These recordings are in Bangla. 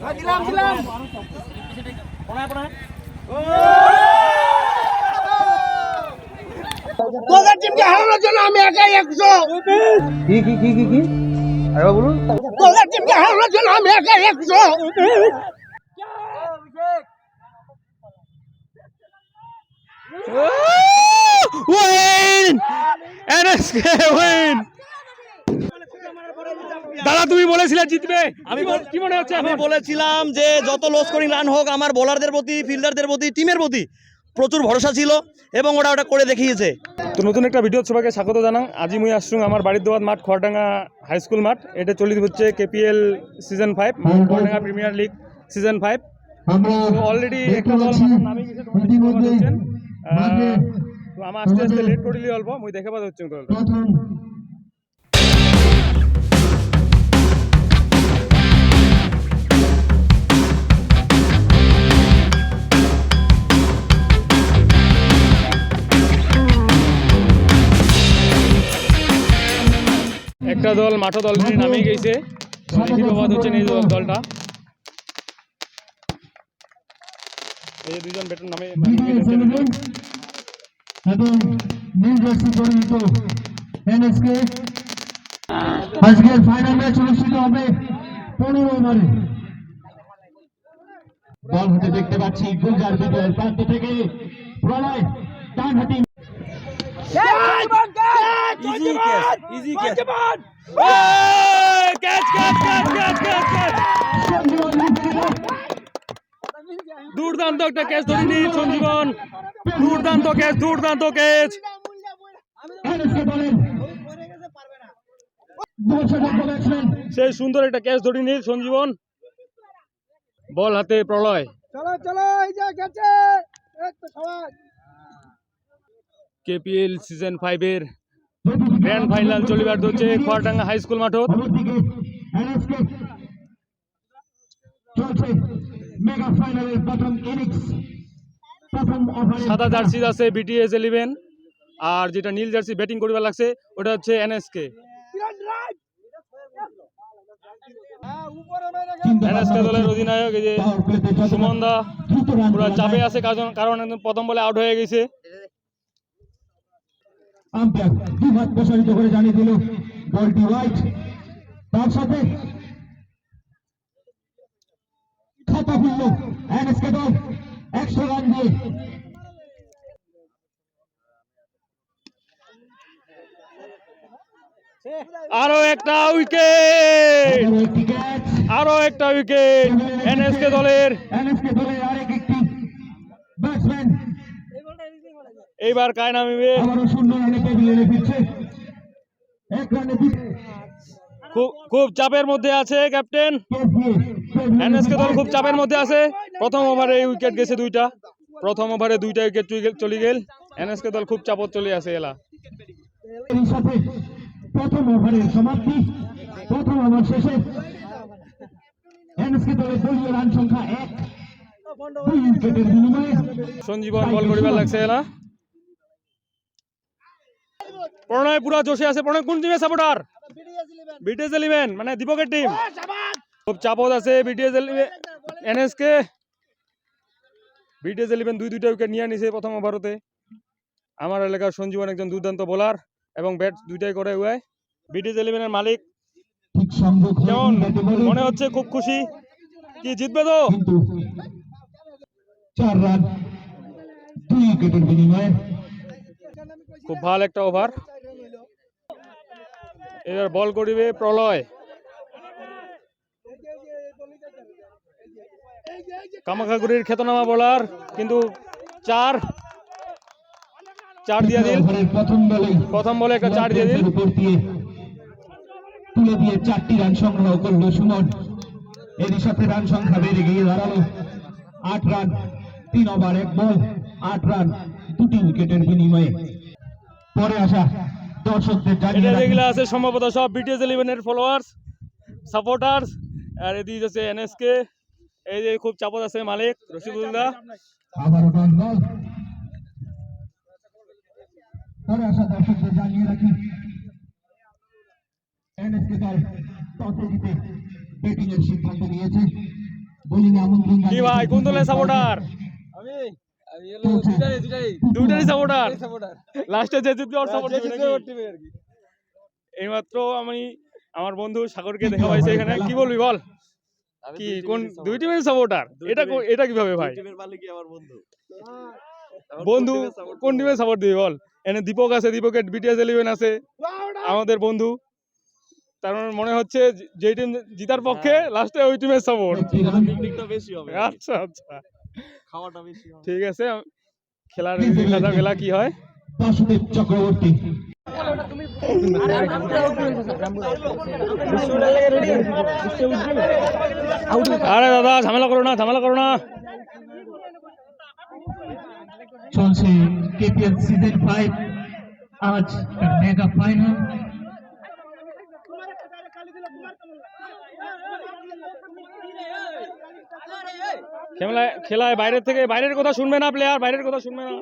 তোদের টিমকে হারানোর জন্য আমি একাই 100। কি আরে বলুন। তোদের টিমকে হারানোর জন্য আমি একাই 100। Win! NSK win! দাদা তুমি বলেছিলে জিতবে, কি মনে হচ্ছে? আমি বলেছিলাম যে যত লো স্কোরিং রান হোক আমার বোলারদের প্রতি, ফিল্ডারদের প্রতি, টিমের প্রতি প্রচুর ভরসা ছিল এবং ওটা করে দেখিয়েছে। তো নতুন একটা ভিডিও সবাইকে স্বাগত জানাং। আজি মুই আসছুং আমার বাড়ির দোয়াত মাঠ খড়ডাঙ্গা হাই স্কুল মাঠ। এটা চলি হচ্ছে KPL season 5 Kharadanga premier league season 5। তো অলরেডি একটা দল মাঠের নামে গেছে, তোমরা দেখতে পাচ্ছেন। তো আমার আস্তে আস্তে লেট করিলি অল্প মুই দেখে পাচ্ছি হচ্ছে দলটা। একটা দল মাঠ অলরেডি নামে গেছে, দেখি বাবা হচ্ছেন এই দলটা। এই যে দুইজন ব্যাটার নামে এবং নিউ জার্সি পরিচিত NSK আজকের ফাইনাল ম্যাচ অনুষ্ঠিত হবে 15 ওভারে। বল হাতে দেখতে পাচ্ছি গুলজার বিজয়ের প্রান্ত থেকে প্রলয় ডান হাতি দুর্দান্ত একটা ক্যাচ ধরে নি সঞ্জীবন, দুর্দান্ত ক্যাচ। সেই সুন্দর একটা ক্যাচ ধরে নি সঞ্জীবন, বল হাতে প্রলয়। KPL সিজন 5 এর গ্র্যান্ড ফাইনাল চলিবার হচ্ছে খড়ডাঙ্গা হাই স্কুল মাঠত। সাদা জার্সি আছে BTS 11 আর যেটা নীল জার্সি ব্যাটিং করিবার লাগছে ওটা হচ্ছে NSK। দলের অধিনায়ক এই যে সুমন দা পুরো চাপে আছে, কারণ প্রথম বলে আউট হয়ে গেছে। আম্পায়ার দুই হাত প্রসারিত করে জানিয়ে দিল বলটি ওয়াইড। তার সাথে খাতা খুলল NSK দল 100 রান দিয়ে। আরো একটা উইকেট NSK দলের। ব্যাটসম্যান এইবার কায় নামিবে? আবারও 0 রানে প্যাভিলিয়নে ফিরছে। 1 রানে খুব চাপের মধ্যে আছে ক্যাপ্টেন। NSK দল খুব চাপের মধ্যে আছে। প্রথম ওভারে উইকেট গেছে দুইটা, প্রথম ওভারে দুইটা উইকেট চলে গেল। NSK দল খুব চাপত চলে আছে এলা। এই সাথে প্রথম ওভারের সমাপ্তি। প্রথম ওভার শেষে NSK দলের দলীয় রান সংখ্যা 1, 2 উইকেটের বিনিময়ে সঞ্জীবন বল করিবার লাগছে এলা। প্রণয় পুরা জোশে আছে। প্রণয় কোন টিমের সাপোর্টার? BTS 11 মানে দীপকের টিম। খুব চাপত আছে BTS 11 NSK। BTS 11 দুইটা উইকেট নিয়ে নিছে প্রথম ওভারতে। আমার এলাকার সঞ্জীবন একজন দুর্দান্ত বোলার এবং ব্যাট দুইটাই করে উড়ায়। BTS 11 এর মালিক কেমন মনে হচ্ছে? খুব খুশি কি জিতবে তো? 4 রান 2 উইকেটের বিনিময়ে। খুব ভালো একটা ওভার। এবার বল করিবে প্রলয়। কামাখাগুড়ির খ্যাতনামা বোলার, কিন্তু চার দিয়ে দিল। প্রথম বলে একটা 4 দিয়ে দিল। তুলে দিয়ে 4টি রান সংগ্রহ করলো সুমন। এরই সাথে রান সংখ্যা বেড়ে গিয়ে দাঁড়ালো 8 রান 3 ওভার 1 বল। 8 রান 2টি উইকেটের বিনিময়ে। পরে আসা দর্শকদের জানিয়ে যেগুলো আছে সম্ভবত সব BTS 11 এর ফলোয়ার্স সাপোর্টার্স। আর এদিকে আছে NSK। এই যে খুব চাপত আছে মালিক রশিদুল্লাহ। আবারও ডট বল। পরে আসা দর্শকদের জানিয়ে রাখি NSK দল টসে জিতে ব্যাটিং এর সিদ্ধান্ত নিয়েছে। বোলিং আমন্ত্রণ কি ভাই কোন দলের সাপোর্টার? দুইটারই সাপোর্টার। লাস্টে যে জিতবে ওর সাপোর্ট দিবে নাকি? এইমাত্র আমি আমার বন্ধু সাগরকে দেখা পাইছি এখানে, কি বলবি বল? কি কোন দুই টিমের সাপোর্টার? এটা কিভাবে ভাই? বন্ধু কোন টিমের সাপোর্ট দিবি বল? এনে দীপক আছে, দীপকের বিটিএস 11 আছে, আমাদের বন্ধু। তার মানে মনে হচ্ছে যে টিম জিতার পক্ষে লাস্টে ওই টিমের সাপোর্ট। আচ্ছা আচ্ছা, ঠিক আছে, খেলার খেলা কি হয়। বাসুদেব চক্রবর্তী আরে দাদা ঝামেলা করো না, ঝামেলা করো না। চলছে কেপিএল সিজন 5 আজ মেগা ফাইনাল। খেলায় বাইরের থেকে বাইরের কথা শুনবে না প্লেয়ার, বাইরের কথা শুনবে না।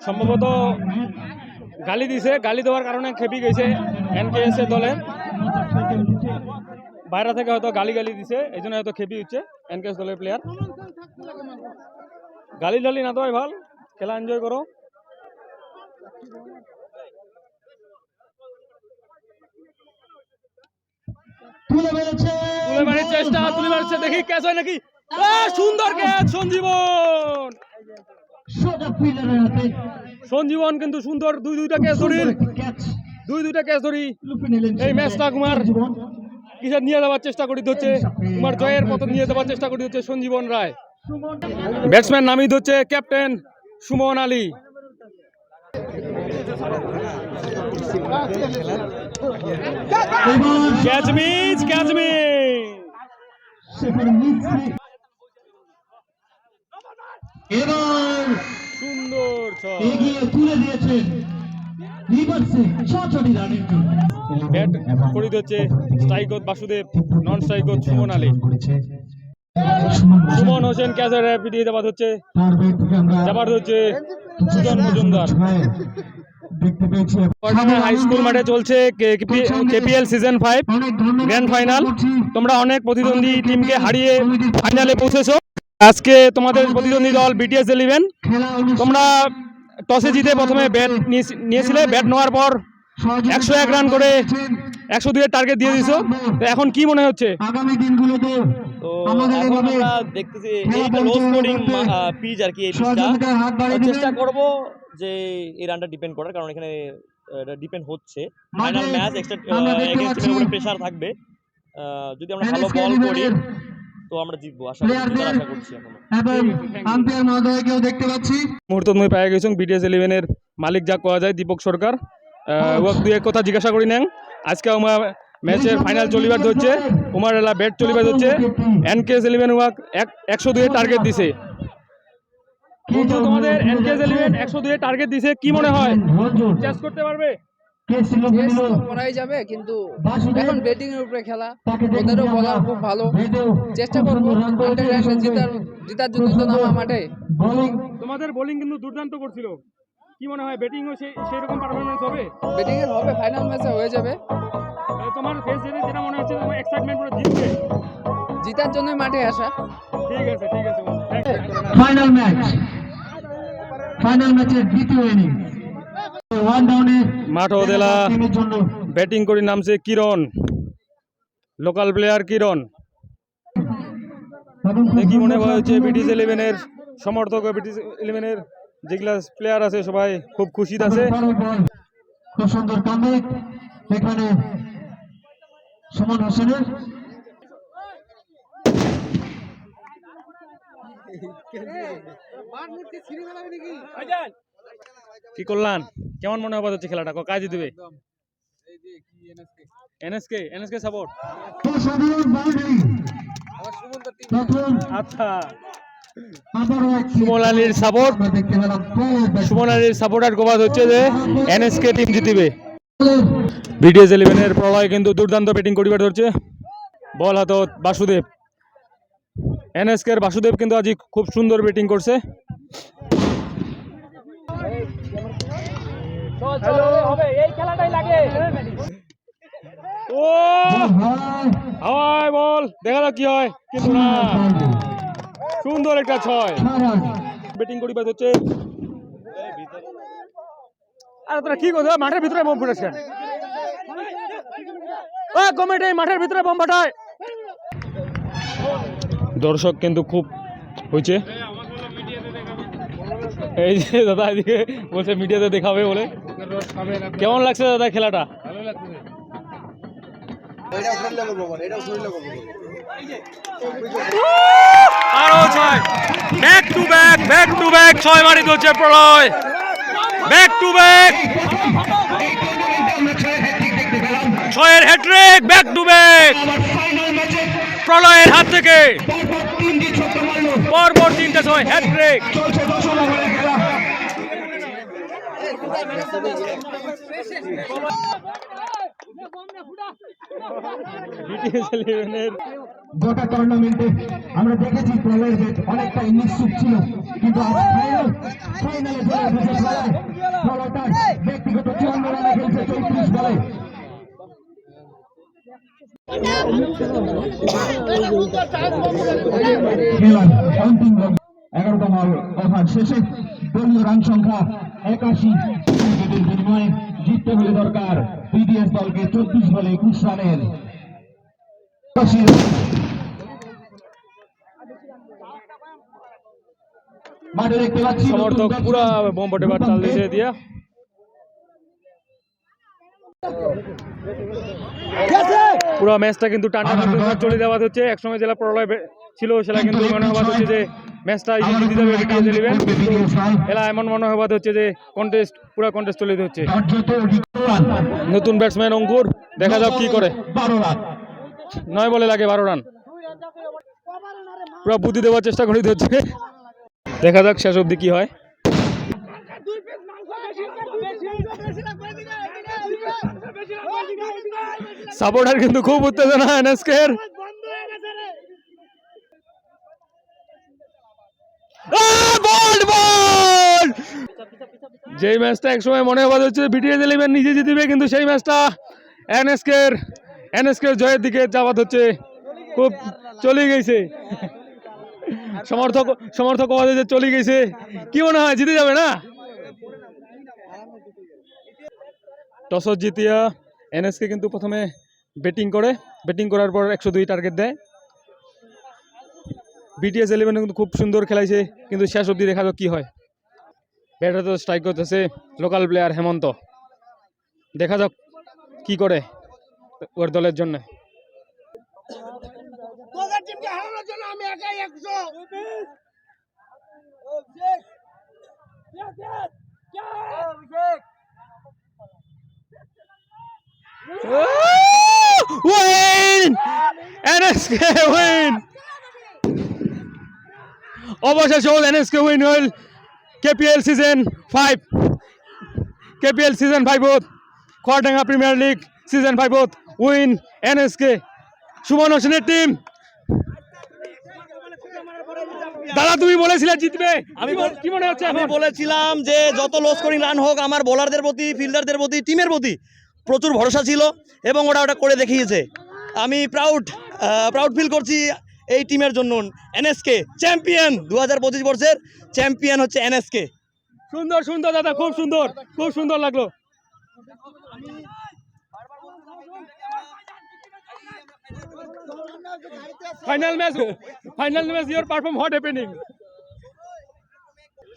সম্ভবত গালি দিছে, গালি দেওয়ার কারণে খেপি গেছে এনকেএস এর দলে। বাইরে থেকে হয়তো গালি দিছে, এই জন্য হয়তো খেপি হচ্ছে এনকেএস দলের প্লেয়ার। গালি টালি না দেওয়াই ভাল, খেলা এনজয় করো। তুলে মেরেছে, তুলে মারার চেষ্টা, তুলে মারছে, দেখি ক্যাচ হয় নাকি। সুন্দর ক্যাচ সঞ্জীবন। সোজা ফিল্ডারের হাতে সঞ্জীবন কিন্তু সুন্দর দুইটা ক্যাচ ধরি, ক্যাচ দুইটা ক্যাচ ধরি। লুফে নিলেন এই ম্যাচটা কুমার কিসের নিয়ে যাওয়ার চেষ্টা করি হচ্ছে, কুমার জয়ের পথে নিয়ে যাওয়ার চেষ্টা করি হচ্ছে সঞ্জীবন রায়। ব্যাটসম্যান নামিত হচ্ছে captain Suman Ali. Catch miss, catch miss. এবার সুন্দর শট, এগিয়ে তুলে দিয়েছেন রিভার্সে 6 রানের জন্য। ব্যাট করে দিচ্ছে স্ট্রাইকত বাসুদেব, নন স্ট্রাইকত সুমন আলী। সুমন হোসেন ক্যাচের পিটিয়ে যাবার হচ্ছে, যাবার হচ্ছে সুজন মজুমদার। দেখতে পেয়েছি হাই স্কুল মাঠে চলছে কেপিএল সিজন 5 গ্র্যান্ড ফাইনাল। তোমরা অনেক প্রতিদ্বন্দ্বী টিমকে হারিয়ে ফাইনালে পৌঁছেছো। আজকে তোমাদের প্রতিদ্বন্দ্বী দল বিটিএস 11। তোমরা টসে জিতে প্রথমে ব্যাট নিয়েছিলে, ব্যাট নেওয়ার পর 101 রান করে 102 এর টার্গেট দিয়ে দিছো। তো এখন কি মনে হচ্ছে? আগামী দিনগুলোতে তো এখন আমরা দেখতেছি এই লো স্কোরিং পিচ আর কি, এই পিচটা চেষ্টা করব যে এই রানটা ডিপেন্ড করার, কারণ এখানে এটা ডিপেন্ড হচ্ছে ফাইনাল ম্যাচ, এক্সট্রা এগেইনস্ট টিমের উপরে প্রেসার থাকবে। যদি আমরা ভালো বল করি তো আমরা জিতবো, আশা করছি। এখন আম্পায়ার মহোদয়কেও দেখতে পাচ্ছি। মুহূর্ত মই পাই গেছুন বিটিএস 11 এর মালিক যা কোয়া যায় দীপক সরকার। ওক দুই এক কথা জিজ্ঞাসা করি নেন। আজকে আমার ম্যাচের ফাইনাল চলিবার ধরছে, উমার এলা ব্যাট চলিবার ধরছে। এনকেএস 11 ওয়াক 102 এর টার্গেট দিছে। বন্ধু তোমাদের এনকেএস 11 102 এর টার্গেট দিছে, কি মনে হয় চেস করতে পারবে? করাই যাবে, কিন্তু এখন ব্যাটিং এর উপরে খেলা, ওদেরও বলার খুব ভালো, চেষ্টা করবো জেতার জন্য তো নামা মাঠে। তোমাদের বোলিং কিন্তু দুর্দান্ত করছিল, কি মনে হয় ব্যাটিংও সেই রকম পারফরম্যান্স হবে? ব্যাটিং এর হবে, ফাইনাল ম্যাচে হয়ে যাবে। তোমার ফেস যেটা মনে হচ্ছে তোমার এক্সাইটমেন্ট পুরো জিতবে, জেতার জন্যই মাঠে আসা। ঠিক আছে ঠিক আছে। ফাইনাল ম্যাচের দ্বিতীয় ইনিংস ওয়ান ডাউনে মাঠ দেলা ব্যাটিং করে নামছে কিরণ, লোকাল প্লেয়ার কিরণ। দেখি মনে হচ্ছে বিটিএস 11 এর সমর্থক, বিটিএস 11 এর যেগুলা প্লেয়ার আছে সবাই খুব খুশি আছে। খুব সুন্দর কামব্যাক এখানে সুমন হোসেনের। কি করলাম, কেমন মনে হচ্ছে খেলাটা, কাজ দিবে? NSK support. আচ্ছা, সুমন আলীর সাপোর্ট, সুমন আলীর সাপোর্টার গোবাদ হচ্ছে যে এনএসকে টিম জিতবে। বিটিএস 11 এর প্রলয় কিন্তু দুর্দান্ত ব্যাটিং করিবার ধরছে, বল হাতত বাসুদেব। এনএসকে বাসুদেব কিন্তু আজ খুব সুন্দর ব্যাটিং করছে। ও হাওয়ায় বল, দেখা যাক কি হয়, কিন্তু না, সুন্দর একটা 6। ব্যাটিং করি বাদ হচ্ছে। আরে তোরা কি করছো, মাঠের ভিতরে বোম ফুটেছে কেন? ও কমিটি মাঠের ভিতরে বোম ফাটায়। দর্শক কিন্তু খুব হয়েছে, এই যে দাদা এদিকে বলছে মিডিয়াতে দেখাবে বলে। কেমন লাগছে দাদা খেলাটা? আরো 6, ব্যাক টু ব্যাক 6 মারি দিচ্ছে প্রলয়, ব্যাক টু ব্যাক 6-এর হ্যাট্রিক, ব্যাক টু ব্যাক প্রলয়ের হাত থেকে পরপর 3টে 6 হ্যাট্রিক। গোটা টুর্নামেন্টে আমরা দেখেছি প্রলয়ের ব্যাট অনেকটা নিশ্চিত ছিল, কিন্তু ফাইনালে প্রলয়টা ব্যক্তিগত 54 রানে খেলছে 34 বলে। খেলার অন্তিম 11তম ওভার শেষে দলীয় রান সংখ্যা 81, উইকেটের বিনিময়ে জিততে হলে দরকার বিডিএস দলকে 24 বলে 21 রানের। মাঠে দেখতে পাচ্ছি সমর্থক পুরা বোমবটে বার চাল দিয়েছে দিয়া। পুরো ম্যাচটা কিন্তু টানা চলে যাওয়া হচ্ছে। একসময় জেলা প্রলয় ছিল, সেটা কিন্তু মনে হওয়া হচ্ছে যে ম্যাচটা জিতে যাবে বিটিএস 11। এলা এমন মনে হওয়া হচ্ছে যে কন্টেস্ট, পুরো কন্টেস্ট চলে হচ্ছে। নতুন ব্যাটসম্যান অঙ্কুর, দেখা যাক কি করে। 9 বলে লাগে 12 রান, পুরো বুদ্ধি দেওয়ার চেষ্টা করে হচ্ছে। দেখা যাক শেষ অবধি কি হয়। সাপোর্টার কিন্তু খুব উত্তেজনা এনএসকের। যেই ম্যাচটা একসময় মনে হওয়া হচ্ছে বিটিএস 11 নিজে জিতবে, কিন্তু সেই ম্যাচটা এনএসকের জয়ের দিকে যাওয়া হচ্ছে। খুব চলে গেছে, সমর্থক চলে গেছে। কি মনে হয় জিতে যাবে না? টস জিতিয়া এনএসকে কিন্তু প্রথমে ব্যাটিং করার পর 102 টার্গেট দেয়। বিটিএস 11 কিন্তু খুব সুন্দর খেলাইছে, কিন্তু শেষ অবধি দেখা যাক কি হয়। ব্যাটার তো স্ট্রাইক করতেছে লোকাল প্লেয়ার হেমন্ত, দেখা যাক কি করে ওর দলের জন্য। তোদের টিমকে হারানোর জন্য আমি একাই 100। Win! NSK win! অবশেষে হল NSK win হল KPL season 5। KPL season 5 Kharadanga premier league season 5 win NSK। Suman হোসেনের টিম। দাদা তুমি বলেছিলে জিতবে, কি মনে হচ্ছে? আমি বলেছিলাম যে যত লো স্কোরিং রান হোক, আমার বোলারদের প্রতি, ফিল্ডারদের প্রতি, টিমের প্রতি প্রচুর ভরসা ছিল এবং ওটা করে দেখিয়েছে। আমি প্রাউড ফিল করছি এই টিমের জন্য। এনএসকে চ্যাম্পিয়ন, 2025 বর্ষের চ্যাম্পিয়ন হচ্ছে এনএসকে। সুন্দর দাদা, খুব সুন্দর লাগলো। Final match, your perform what happening?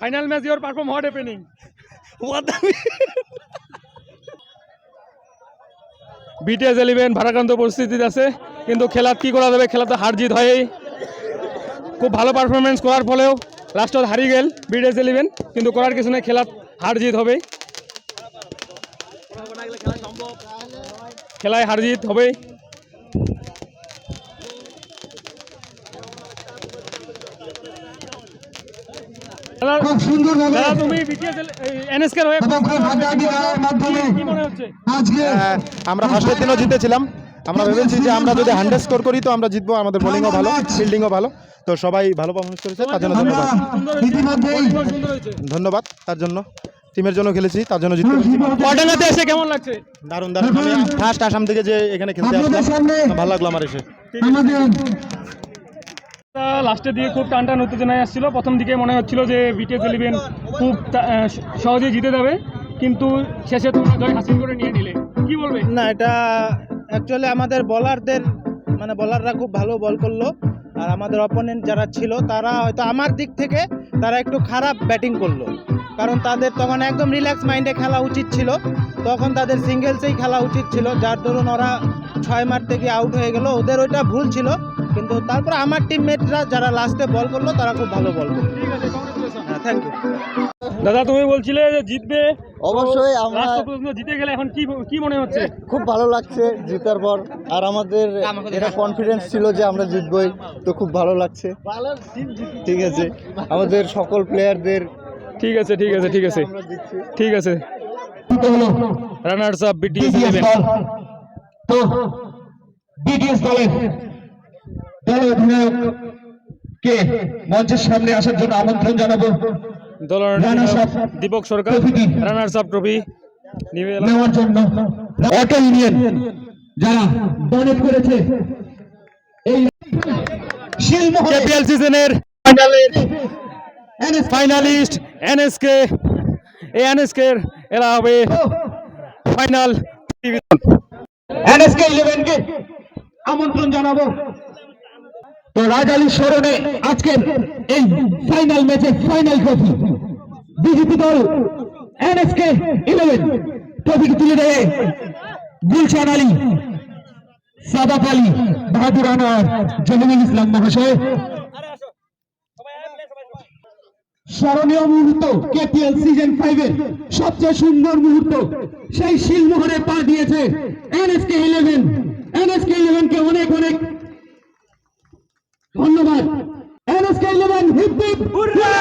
Final match, your perform what happening? What the mean? BTS 11 ভারাক্রান্ত পরিস্থিতিতে আছে, কিন্তু খেলা কি করা যাবে, খেলা তো হার জিত হয়ই। খুব ভালো পারফরমেন্স করার ফলেও লাস্টত হারিয়ে গেল বিটিএস 11, কিন্তু করার কিছু নেই, খেলা হার জিত হবে, খেলায় হার জিত হবে। খুব সুন্দরভাবে তুমি বিটিএস এনএসকে হয়ে কি মনে হচ্ছে? আজকে আমরা ফার্স্টের দিনও জিতেছিলাম। আমরা ভেবেছি যে আমরা যদি 100 স্কোর করি তো আমরা জিতবো। আমাদের বোলিংও ভালো, ফিল্ডিংও ভালো, তো সবাই ভালো পারফরমেন্স করেছে, তার জন্য ধন্যবাদ। ইতিমধ্যেই সুন্দর হয়েছে। ধন্যবাদ তার জন্য। টিমের জন্য খেলেছি, তার জন্য জিততে পেরেছি। চুয়াডাঙ্গাতে এসে কেমন লাগছে? দারুণ দারুণ, আমি ফার্স্ট আসাম থেকে যে এখানে খেলতে আসলাম, ভালো লাগলো আমার এসে। লাস্টের দিকে খুব টান টান উত্তেজনায় আসছিল। প্রথম দিকে মনে হচ্ছিল যে BTS11 খুব সহজে জিতে যাবে, কিন্তু শেষে তোমরা জয় হাসিল করে নিয়ে নিলে, কি বলবে? না, এটা অ্যাকচুয়ালি আমাদের বলারদের মানে বলাররা খুব ভালো বল করলো, আর আমাদের অপোনেন্ট যারা ছিল তারা হয়তো আমার দিক থেকে তারা একটু খারাপ ব্যাটিং করলো, কারণ তাদের তখন একদম রিল্যাক্স মাইন্ডে খেলা উচিত ছিল, তখন তাদের সিঙ্গেলসেই খেলা উচিত ছিল, যার দরুন ওরা 6 মারতে গিয়ে আউট হয়ে গেল, ওদের ওইটা ভুল ছিল। কিন্তু তারপর আমার টিমমেটরা যারা লাস্টে বল করলো তারা খুব ভালো বল করলো। হ্যাঁ, থ্যাংক ইউ। দাদা, তুমি বলছিলে যে জিতবে, অবশ্যই আমরা লাস্ট পর্যন্ত জিতে গেলে এখন কি মনে হচ্ছে? খুব ভালো লাগছে জিতার পর, আর আমাদের এটা কনফিডেন্স ছিল যে আমরা জিতবই, তো খুব ভালো লাগছে। ঠিক আছে, আমাদের সকল প্লেয়ারদের ঠিক আছে ঠিক আছে ঠিক আছে আমরা জিতছি। ঠিক আছে। Runners up BTS11। তো BTS দলের অধিনায়ক কে মঞ্চের সামনে আসার জন্য আমন্ত্রণ জানাবো। দলের রানার্স আপ দীপক সরকার রানার্স আপ ট্রফি নিবে নেওয়ার জন্য অটো ইউনিয়ন যারা ডোনেট করেছে এই শিলমোহরে KPL সিজনের ফাইনালিস্ট NSK। এই NSK এরা হবে ফাইনাল ডিভিশন। NSK 11 কে আমন্ত্রণ জানাবো। তো রাজালী স্মরণে আজকের এই ফাইনাল ম্যাচে ফাইনাল ট্রফি বিজেপি দল NSK 11 ট্রফি তুলে দেয় গুলশান আলী, সাদাত আলী, বাহাদুর আনোয়ার, জহিরুল ইসলাম মহাশয়। স্মরণীয় মুহূর্ত, KPL সিজন 5 এর সবচেয়ে সুন্দর মুহূর্ত, সেই শিলমোহরে পা দিয়েছে NSK 11। NSK 11 কে অনেক অনেক ধন্যবাদ। NSK 11 hip hip হুররা!